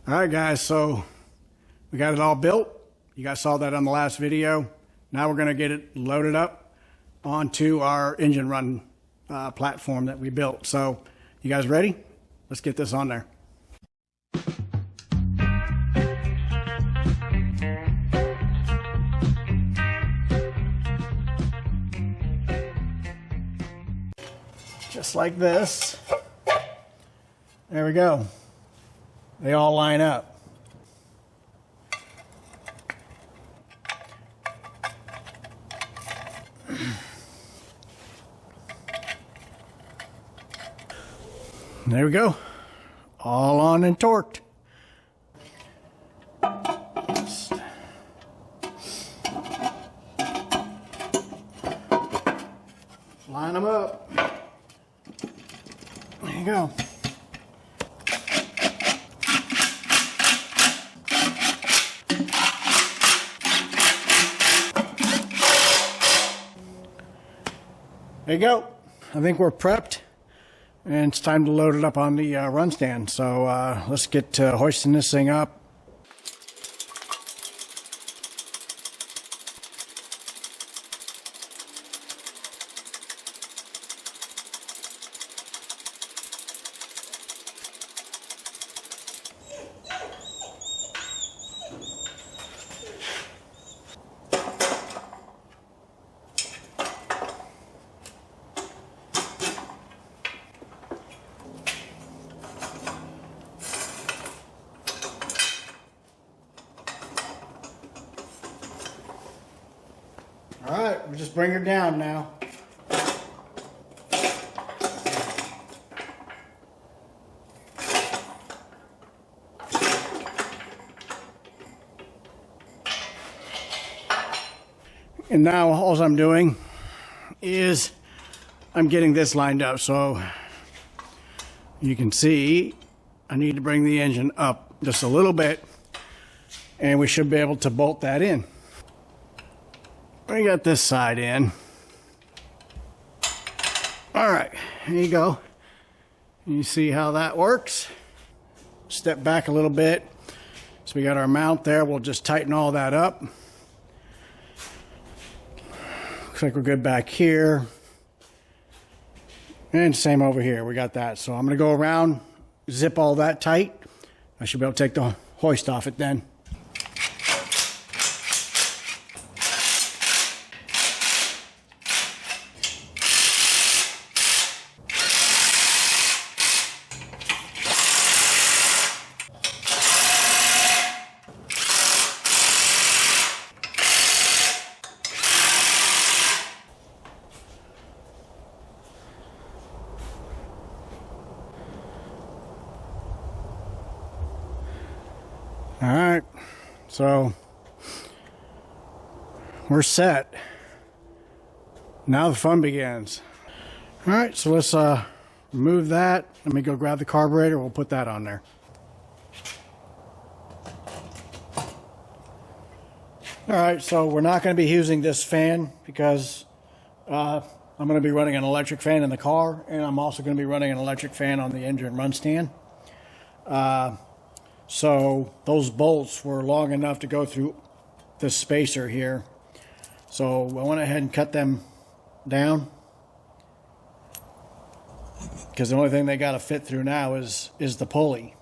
All right, guys, so we got it all built. You guys saw that on the last video. Now we're going to get it loaded up onto our engine run platform that we built. So you guys ready? Let's get this on there. Just like this. There we go. They all line up. There we go. All on and torqued. Line them up. There you go. There you go. I think we're prepped, and it's time to load it up on the run stand. So let's get to hoisting this thing up. All right, we'll just bring her down now. And now all I'm doing is I'm getting this lined up. So you can see I need to bring the engine up just a little bit, and we should be able to bolt that in. We got this side in. All right, here you go. You see how that works? Step back a little bit. So we got our mount there. We'll just tighten all that up. Looks like we're good back here. And same over here. We got that. So I'm going to go around, zip all that tight. I should be able to take the hoist off it then. All right, so we're set. Now the fun begins. All right, so let's remove that. Let me go grab the carburetor. We'll put that on there. All right, so we're not going to be using this fan because I'm going to be running an electric fan in the car, and I'm also going to be running an electric fan on the engine run stand. So those bolts were long enough to go through this spacer here. So I went ahead and cut them down, because the only thing they got to fit through now is the pulley.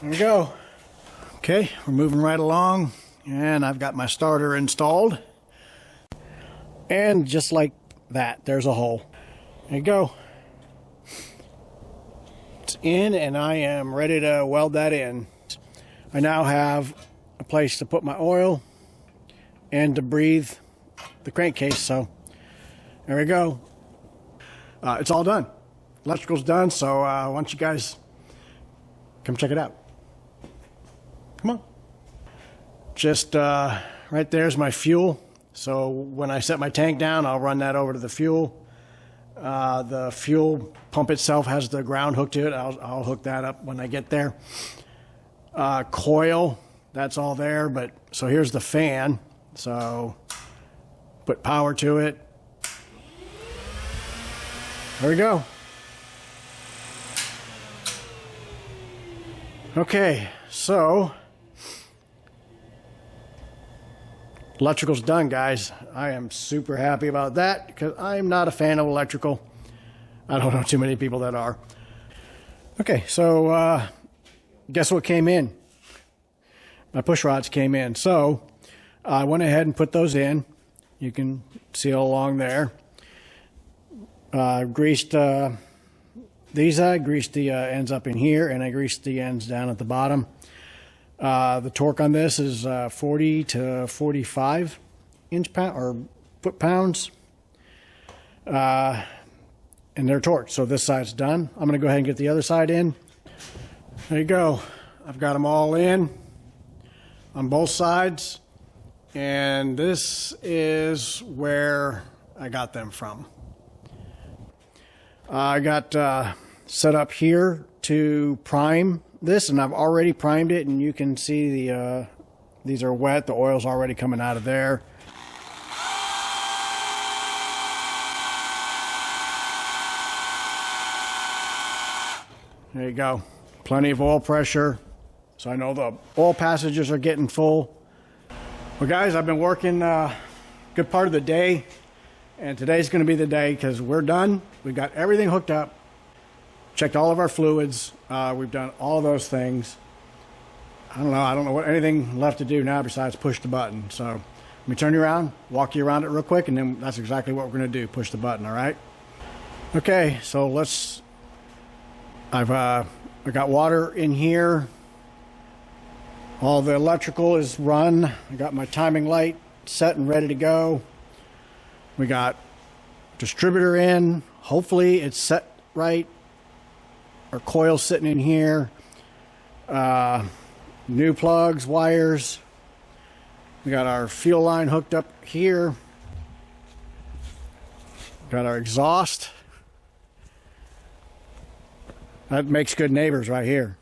There we go. Okay, we're moving right along, and I've got my starter installed. And just like that, there's a hole. There you go. It's in, and I am ready to weld that in. I now have a place to put my oil and to breathe the crankcase, so there we go. It's all done. Electrical's done, so why don't you guys come check it out. Come on. Just right there's my fuel. So when I set my tank down, I'll run that over to the fuel. The fuel pump itself has the ground hooked to it. I'll hook that up when I get there. Coil, that's all there. But so here's the fan. So put power to it. There we go. Okay, so electrical's done, guys. I am super happy about that because I'm not a fan of electrical. I don't know too many people that are. Okay, so guess what came in? My push rods came in. So I went ahead and put those in. You can see all along there. Greased these. I greased the ends up in here, and I greased the ends down at the bottom. The torque on this is 40 to 45 inch-pound or foot-pounds, and they're torqued. So this side's done. I'm going to go ahead and get the other side in. There you go. I've got them all in on both sides, and this is where I got them from. I got set up here to prime this, and I've already primed it, and you can see the these are wet. The oil's already coming out of there. There you go. Plenty of oil pressure. So I know the oil passages are getting full. Well, guys, I've been working a good part of the day, and today's going to be the day because we're done. We've got everything hooked up, checked all of our fluids. We've done all those things. I don't know what anything left to do now besides push the button. So let me turn you around, walk you around it real quick, and then that's exactly what we're going to do, push the button, all right? Okay, so let's, I got water in here. All the electrical is run. I got my timing light set and ready to go. We got distributor in. Hopefully it's set right. Our coil's sitting in here. New plugs, wires. We got our fuel line hooked up here. Got our exhaust. That makes good neighbors right here.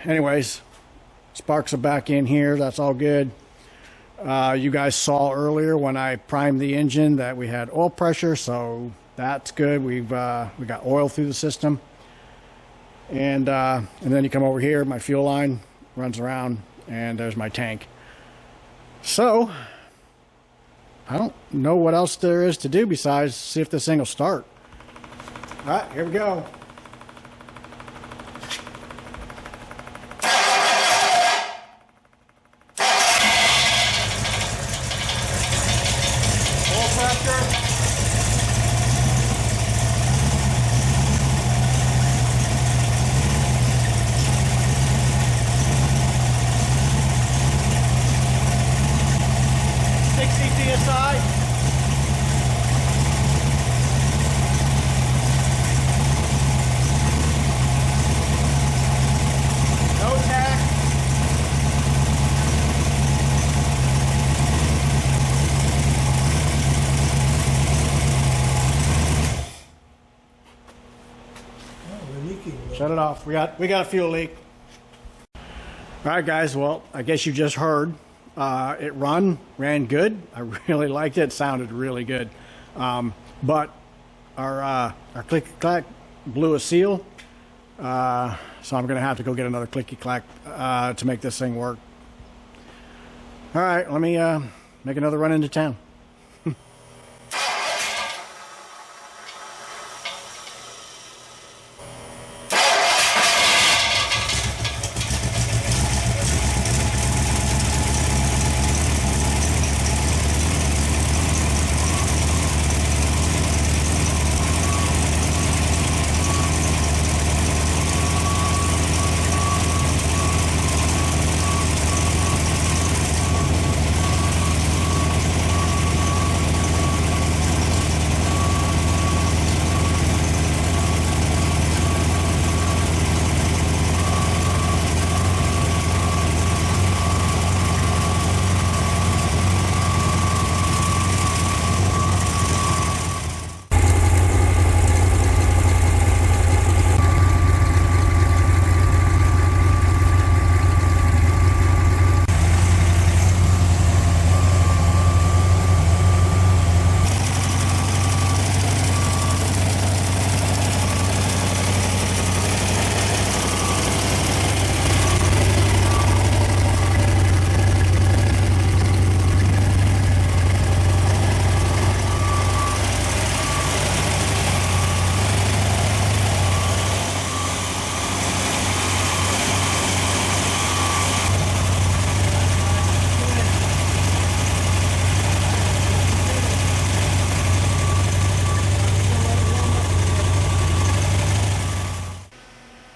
Anyways, sparks are back in here. That's all good. You guys saw earlier when I primed the engine that we had oil pressure, so that's good. We got oil through the system, and then you come over here. My fuel line runs around, and there's my tank. So I don't know what else there is to do besides see if this thing will start. All right, here we go. Shut it off. We got a fuel leak. All right, guys. Well, I guess you just heard. It ran good. I really liked it. It sounded really good. But our clicky clack blew a seal. So I'm going to have to go get another clicky clack to make this thing work. All right, let me make another run into town.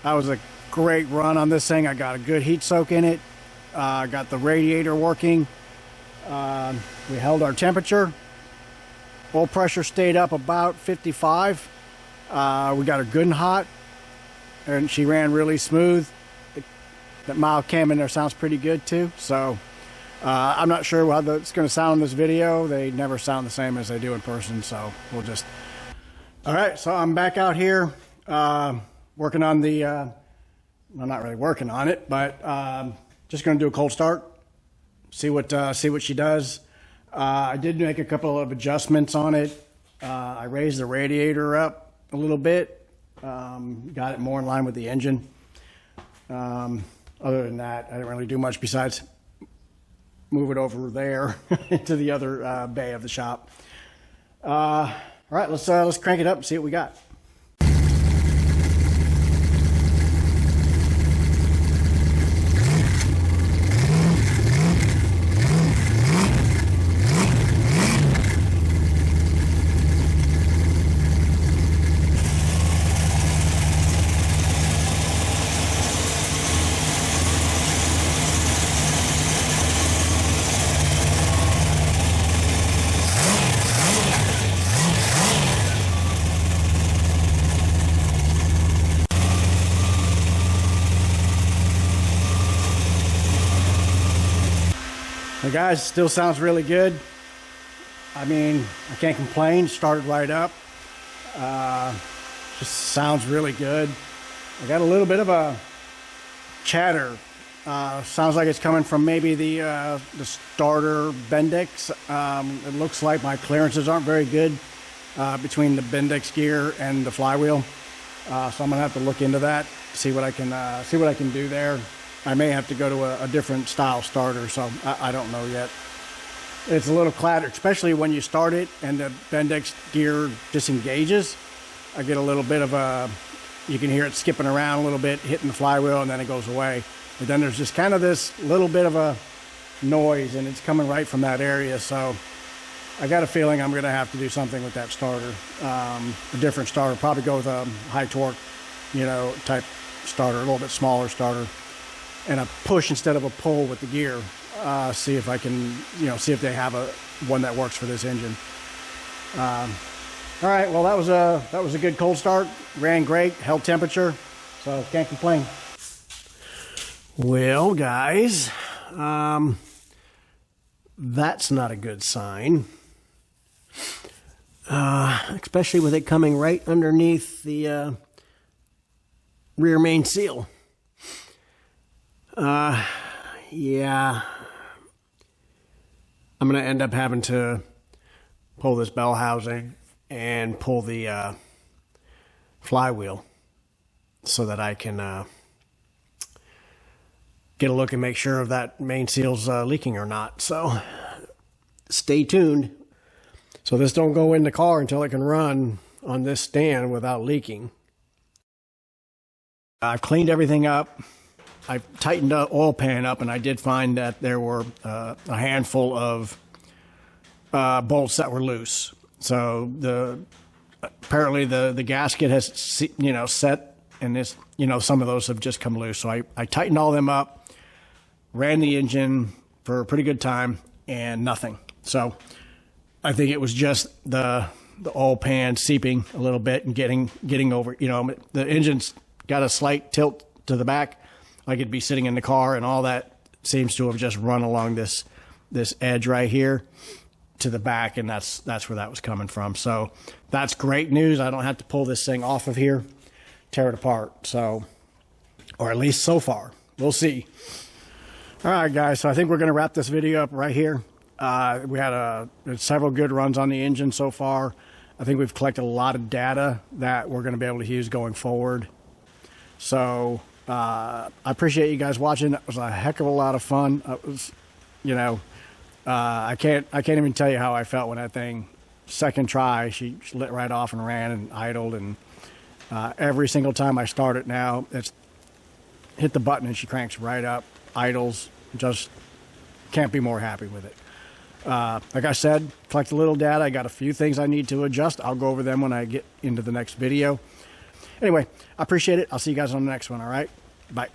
That was a great run on this thing. I got a good heat soak in it. Got the radiator working. We held our temperature. Oil pressure stayed up about 55. We got her good and hot, and she ran really smooth. That mild cam in there sounds pretty good too. So I'm not sure how it's going to sound in this video. They never sound the same as they do in person, so we'll just... All right, so I'm back out here working on the... well, not really working on it, but just going to do a cold start, see what she does. I did make a couple of adjustments on it. I raised the radiator up a little bit, got it more in line with the engine. Other than that, I didn't really do much besides move it over there into the other bay of the shop. All right, let's crank it up and see what we got. Well, guys, still sounds really good. I mean, I can't complain. Started right up. Just sounds really good. I got a little bit of a chatter. Sounds like it's coming from maybe the starter Bendix. It looks like my clearances aren't very good between the Bendix gear and the flywheel. So I'm gonna have to look into that, see what I can do there. I may have to go to a different style starter, so I don't know yet. It's a little clattered, especially when you start it and the Bendix gear disengages. I get a little bit of a, you can hear it skipping around a little bit, hitting the flywheel, and then it goes away. But then there's just kind of this little bit of a noise, and it's coming right from that area. So I got a feeling I'm gonna have to do something with that starter. A different starter, probably go with a high torque, type starter, a little bit smaller starter. And a push instead of a pull with the gear. See if I can, see if they have one that works for this engine. All right, well that was a good cold start. Ran great, held temperature, so can't complain. Well, guys, that's not a good sign. Especially with it coming right underneath the rear main seal. Yeah, I'm going to end up having to pull this bell housing and pull the flywheel so that I can get a look and make sure if that main seal's leaking or not. So stay tuned. So this don't go in the car until it can run on this stand without leaking. I've cleaned everything up. I tightened the oil pan up, and I did find that there were a handful of bolts that were loose. So apparently the gasket has set, and this some of those have just come loose. So I tightened all them up, ran the engine for a pretty good time, and nothing. So I think it was just the oil pan seeping a little bit and getting over. The engine's got a slight tilt to the back. I could be sitting in the car, and all that seems to have just run along this edge right here to the back, and that's where that was coming from. So that's great news. I don't have to pull this thing off of here, tear it apart. So, or at least so far. We'll see. All right, guys. So I think we're going to wrap this video up right here. We had several good runs on the engine so far. I think we've collected a lot of data that we're going to be able to use going forward. So I appreciate you guys watching. It was a heck of a lot of fun. It was, I can't even tell you how I felt when that thing, second try, she lit right off and ran and idled. And every single time I start it now, it's hit the button and she cranks right up, idles. Just can't be more happy with it. Like I said, collect a little data. I got a few things I need to adjust. I'll go over them when I get into the next video. Anyway, I appreciate it. I'll see you guys on the next one. All right. Bye.